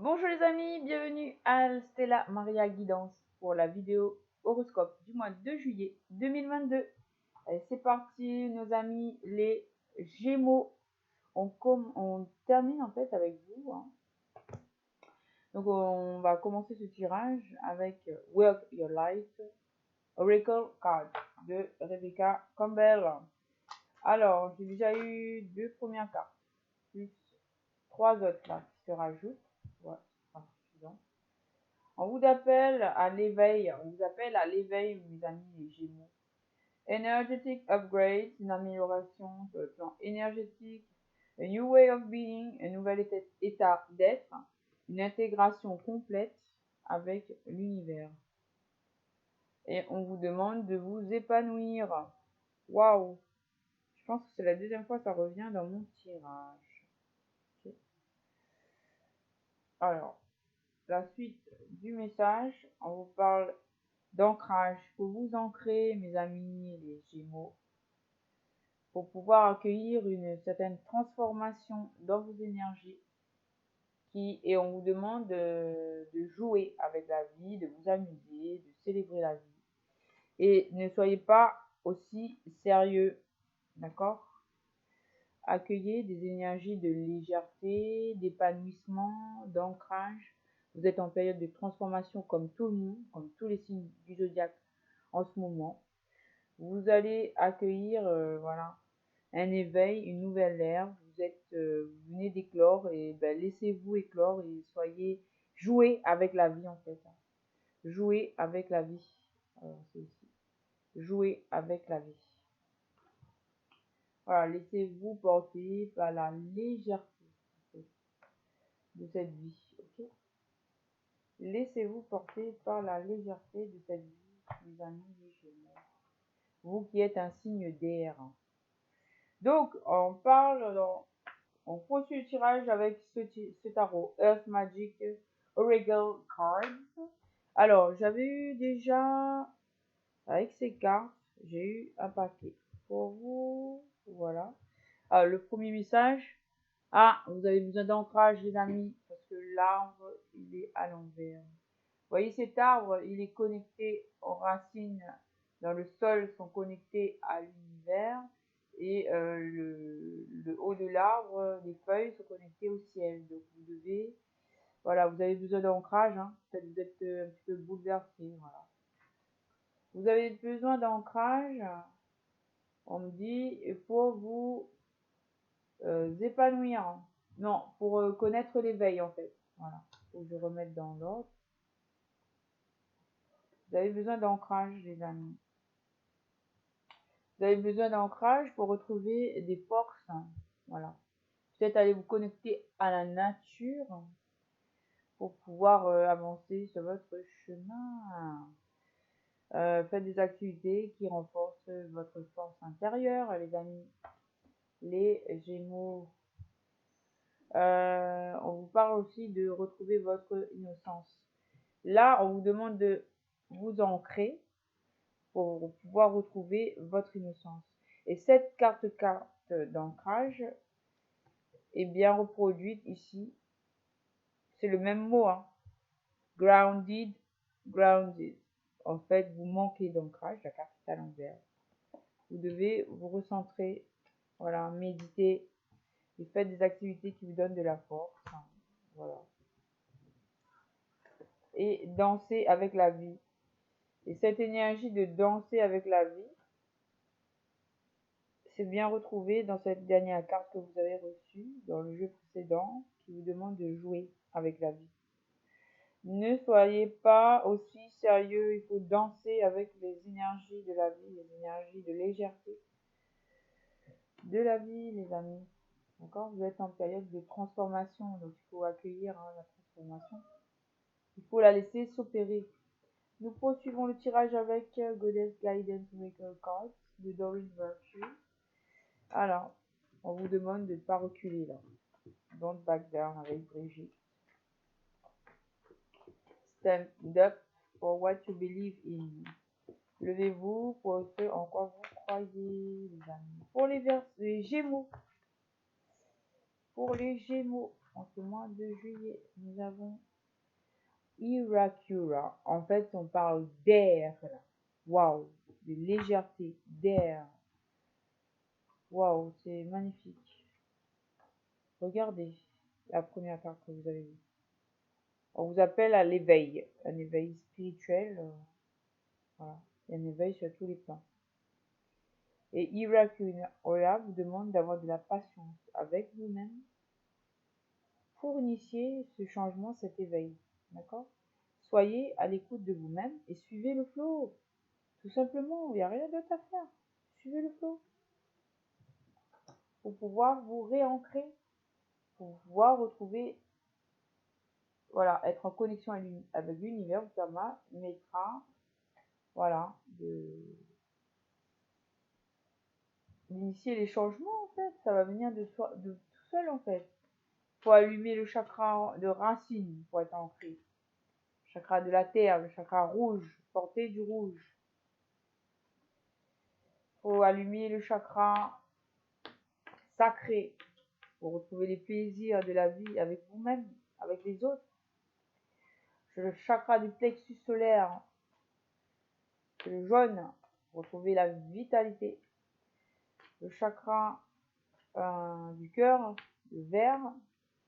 Bonjour les amis, bienvenue à Stella Maria Guidance pour la vidéo horoscope du mois de juillet 2022. Allez, c'est parti nos amis les Gémeaux. On termine en fait avec vous. Donc on va commencer ce tirage avec Work Your Life Oracle Card de Rebecca Campbell. Alors, j'ai déjà eu 2 premières cartes, plus 3 autres là qui se rajoutent. Ouais, c'est suffisant. On vous appelle à l'éveil, mes amis les Gémeaux. Energetic upgrade, une amélioration sur le plan énergétique. A new way of being, un nouvel état d'être. Une intégration complète avec l'univers. Et on vous demande de vous épanouir. Waouh! Je pense que c'est la deuxième fois que ça revient dans mon tirage. Okay. Alors, la suite du message, on vous parle d'ancrage. Il faut vous ancrer, mes amis, les Gémeaux, pour pouvoir accueillir une certaine transformation dans vos énergies. Et on vous demande de jouer avec la vie, de vous amuser, de célébrer la vie. Et ne soyez pas aussi sérieux, d'accord? Accueillez des énergies de légèreté, d'épanouissement, d'ancrage. Vous êtes en période de transformation comme tout le monde, comme tous les signes du zodiaque en ce moment. Vous allez accueillir voilà, un éveil, une nouvelle ère. Vous venez d'éclore et laissez-vous éclore et jouez avec la vie en fait. Jouez avec la vie. C'est ici. Jouez avec la vie. Voilà, laissez-vous porter par la légèreté de cette vie. Okay, laissez-vous porter par la légèreté de cette vie, mes amis les Gémeaux. Vous qui êtes un signe d'air. Donc, on poursuit le tirage avec ce tarot Earth Magic Oracle Cards. Alors, j'avais eu déjà, avec ces cartes, j'ai eu un paquet pour vous. Voilà. Alors, le premier message. Ah, vous avez besoin d'ancrage, les amis, parce que l'arbre, il est à l'envers. Vous voyez cet arbre, il est connecté aux racines dans le sol, sont connectés à l'univers. Et le haut de l'arbre, les feuilles sont connectées au ciel. Donc vous devez, voilà, vous avez besoin d'ancrage, hein. Peut-être vous êtes un petit peu bouleversé, voilà. Vous avez besoin d'ancrage, on me dit, pour vous épanouir. Non, pour connaître l'éveil en fait. Voilà, faut que je remette dans l'ordre. Vous avez besoin d'ancrage, les amis. Vous avez besoin d'ancrage pour retrouver des forces. Voilà. Peut-être aller vous connecter à la nature pour pouvoir avancer sur votre chemin. Faites des activités qui renforcent votre force intérieure, les amis. Les Gémeaux. On vous parle aussi de retrouver votre innocence. Là, on vous demande de vous ancrer pour pouvoir retrouver votre innocence. Et cette carte d'ancrage est bien reproduite ici. C'est le même mot, hein. Grounded, grounded. En fait, vous manquez d'ancrage, la carte est à l'envers. Vous devez vous recentrer, voilà, méditer et faites des activités qui vous donnent de la force. Voilà. Et danser avec la vie. Et cette énergie de danser avec la vie, c'est bien retrouvé dans cette dernière carte que vous avez reçue dans le jeu précédent qui vous demande de jouer avec la vie. Ne soyez pas aussi sérieux, il faut danser avec les énergies de la vie, les énergies de légèreté de la vie, les amis. D'accord? Vous êtes en période de transformation, donc il faut accueillir la transformation. Il faut la laisser s'opérer. Nous poursuivons le tirage avec Goddess Guidance Maker Cards de Doreen Virtue. Alors, on vous demande de ne pas reculer là. Don't back down avec Brigitte. Stand up for what you believe in. Levez-vous pour ce en quoi vous croyez, les amis. Pour les Gémeaux. Pour les Gémeaux, en ce mois de juillet, nous avons Irakura. En fait, on parle d'air. Waouh, de légèreté, d'air. Waouh, c'est magnifique. Regardez la première carte que vous avez vue. On vous appelle à l'éveil, un éveil spirituel. Voilà, il y a un éveil sur tous les plans. Et Irakura vous demande d'avoir de la patience avec vous-même pour initier ce changement, cet éveil. D'accord? Soyez à l'écoute de vous-même et suivez le flow. Tout simplement, il n'y a rien d'autre à faire. Suivez le flow. Pour pouvoir vous réancrer, pour pouvoir retrouver, voilà, être en connexion avec l'univers, vous permettra, voilà, d'initier les changements, en fait. Ça va venir de tout seul, en fait. Faut allumer le chakra de racine pour être ancré. Le chakra de la terre, le chakra rouge, porter du rouge. Faut allumer le chakra sacré pour retrouver les plaisirs de la vie avec vous-même, avec les autres. Le chakra du plexus solaire, le jaune, pour retrouver la vitalité. Le chakra du cœur, le vert,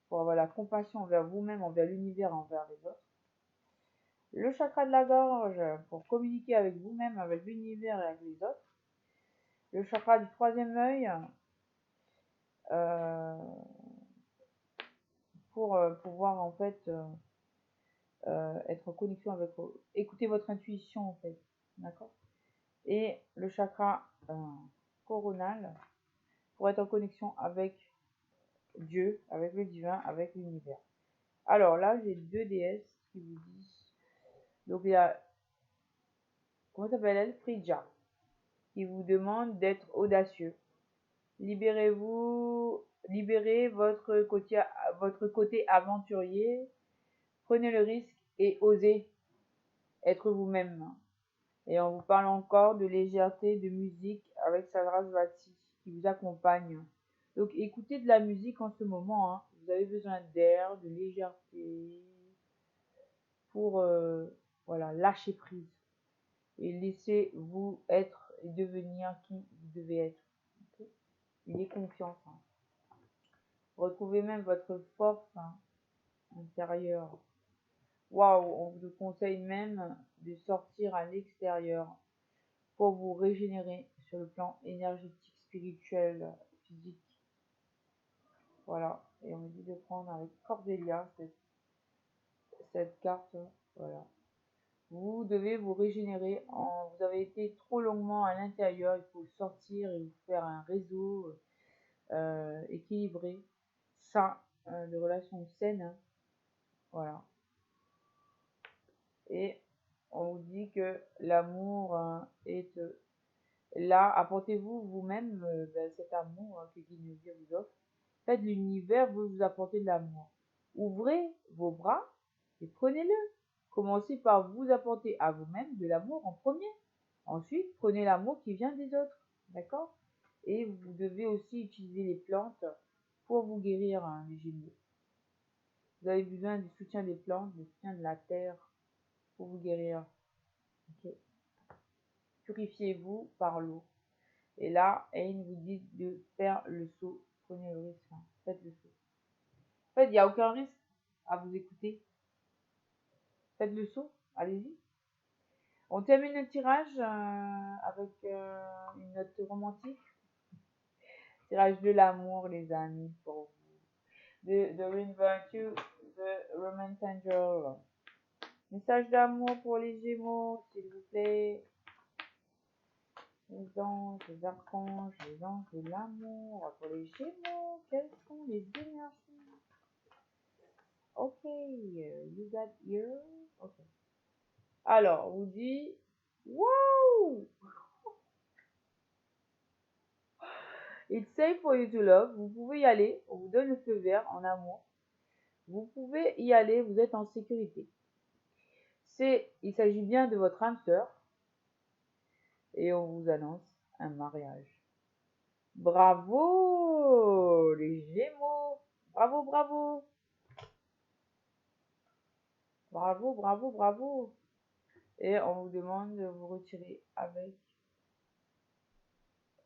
pour avoir la compassion envers vous-même, envers l'univers, envers les autres. Le chakra de la gorge, pour communiquer avec vous-même, avec l'univers et avec les autres. Le chakra du troisième œil, pour pouvoir en fait être en connexion avec écouter votre intuition en fait, d'accord. Et le chakra coronal pour être en connexion avec Dieu, avec le divin, avec l'univers. Alors là, j'ai deux déesses qui vous disent. Donc il y a, comment s'appelle elle, Frija, qui vous demande d'être audacieux. Libérez-vous, libérez votre côté aventurier, prenez le risque et osez être vous-même. Et on vous parle encore de légèreté, de musique avec Sarasvati qui vous accompagne. Donc écoutez de la musique en ce moment, hein. Vous avez besoin d'air, de légèreté pour voilà, lâcher prise et laissez-vous être et devenir qui vous devez être. Okay? Ayez confiance. Hein. Retrouvez même votre force intérieure. Waouh, on vous conseille même de sortir à l'extérieur pour vous régénérer sur le plan énergétique, spirituel, physique. Voilà, et on me dit de prendre avec Cordélia cette carte. Voilà. Vous devez vous régénérer. Vous avez été trop longuement à l'intérieur. Il faut sortir et vous faire un réseau équilibré, sain, de relations saines. Hein. Voilà. Et on vous dit que l'amour est là. Apportez-vous vous-même cet amour que Guinevere vous offre. Faites l'univers vous apporter de l'amour. Ouvrez vos bras et prenez-le. Commencez par vous apporter à vous-même de l'amour en premier. Ensuite, prenez l'amour qui vient des autres. D'accord? Et vous devez aussi utiliser les plantes pour vous guérir les Gémeaux. Vous avez besoin du soutien des plantes, du soutien de la terre pour vous guérir. Okay. Purifiez-vous par l'eau. Et là, Ayn vous dit de faire le saut. Prenez le risque. Hein. Faites le saut. En fait, il n'y a aucun risque à vous écouter. Faites le saut. Allez-y. On termine le tirage avec une note romantique. Tirage de l'amour, les amis, pour vous. The Ring Virtue, The Romance Angel. Message d'amour pour les Gémeaux, s'il vous plaît. Les anges, les archanges, les anges de l'amour. Pour les Gémeaux, quelles sont les énergies? Ok, you got here. Ok. Alors, on vous dit, wow! It's safe for you to love. Vous pouvez y aller. On vous donne le feu vert en amour. Vous pouvez y aller. Vous êtes en sécurité. Il s'agit bien de votre âme sœur. Et on vous annonce un mariage. Bravo les Gémeaux. Bravo, bravo. Bravo, bravo, bravo. Et on vous demande de vous retirer avec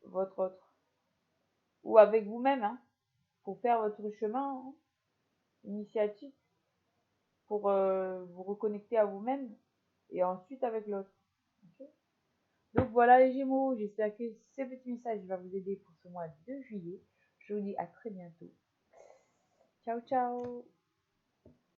votre autre. Ou avec vous-même, hein, pour faire votre chemin hein, initiatique, pour vous reconnecter à vous-même. Et ensuite avec l'autre. Okay. Donc voilà les Gémeaux, j'espère que ce petit message va vous aider pour ce mois de juillet. Je vous dis à très bientôt. Ciao, ciao.